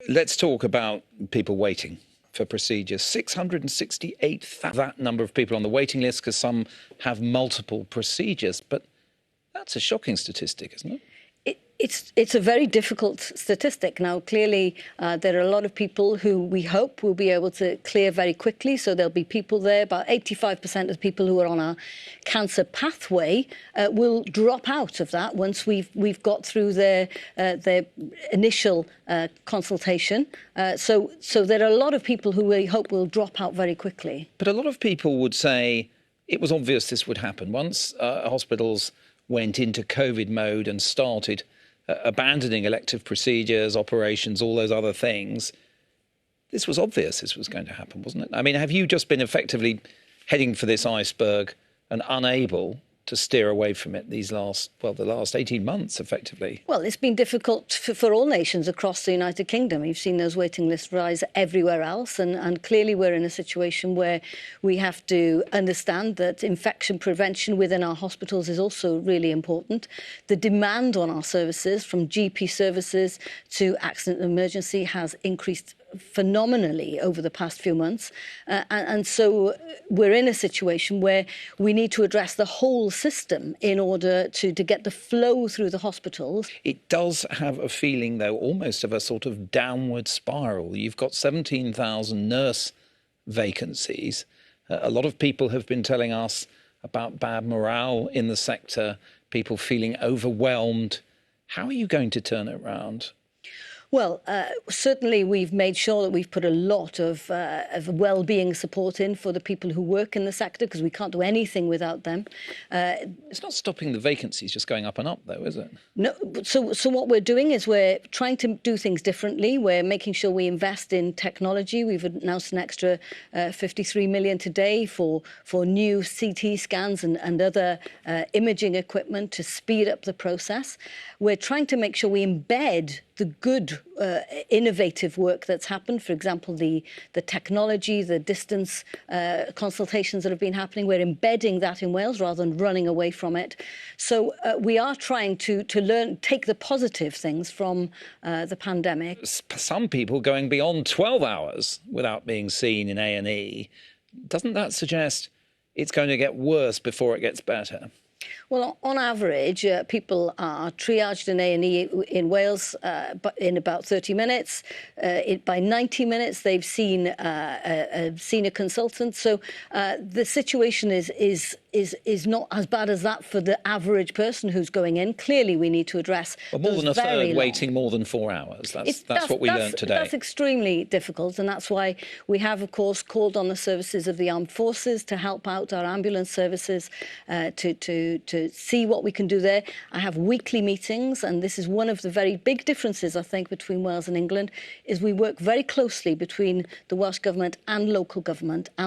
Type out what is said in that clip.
Let's talk about people waiting for procedures. 668,000, that number of people on the waiting list, because some have multiple procedures. But that's a shocking statistic, isn't it? It's a very difficult statistic. Now, clearly, there are a lot of people who we hope will be able to clear very quickly. So there'll be people there. About 85% of people who are on our cancer pathway will drop out of that once we've got through their initial consultation. So there are a lot of people who we hope will drop out very quickly. But a lot of people would say it was obvious this would happen. Once hospitals went into COVID mode and started abandoning elective procedures, operations, all those other things, this was obvious this was going to happen, wasn't it? I mean, have you just been effectively heading for this iceberg and unable to steer away from it the last 18 months, effectively? Well, it's been difficult for all nations across the United Kingdom. You've seen those waiting lists rise everywhere else, and clearly we're in a situation where we have to understand that infection prevention within our hospitals is also really important. The demand on our services, from GP services to accident and emergency, has increased phenomenally over the past few months. And so we're in a situation where we need to address the whole system in order to get the flow through the hospitals. It does have a feeling, though, almost of a sort of downward spiral. You've got 17,000 nurse vacancies. A lot of people have been telling us about bad morale in the sector, people feeling overwhelmed. How are you going to turn it around? Well, certainly we've made sure that we've put a lot of well-being support in for the people who work in the sector, because we can't do anything without them. It's not stopping the vacancies just going up and up, though, is it? No. So what we're doing is we're trying to do things differently. We're making sure we invest in technology. We've announced an extra 53 million today for new CT scans and other imaging equipment to speed up the process. We're trying to make sure we embed the good, innovative work that's happened. For example, the technology, the distance consultations that have been happening, we're embedding that in Wales rather than running away from it. So we are trying to take the positive things from the pandemic. Some people going beyond 12 hours without being seen in A&E. Doesn't that suggest it's going to get worse before it gets better? Well, on average, people are triaged in A&E in Wales in about 30 minutes. By 90 minutes, they've seen a senior consultant. So the situation is not as bad as that for the average person who's going in. Clearly, we need to address but more than a third waiting more than 4 hours. That's what we learned today. That's extremely difficult, and that's why we have, of course, called on the services of the armed forces to help out our ambulance services to see what we can do there. I have weekly meetings, and this is one of the very big differences, I think, between Wales and England, is we work very closely between the Welsh Government and local government.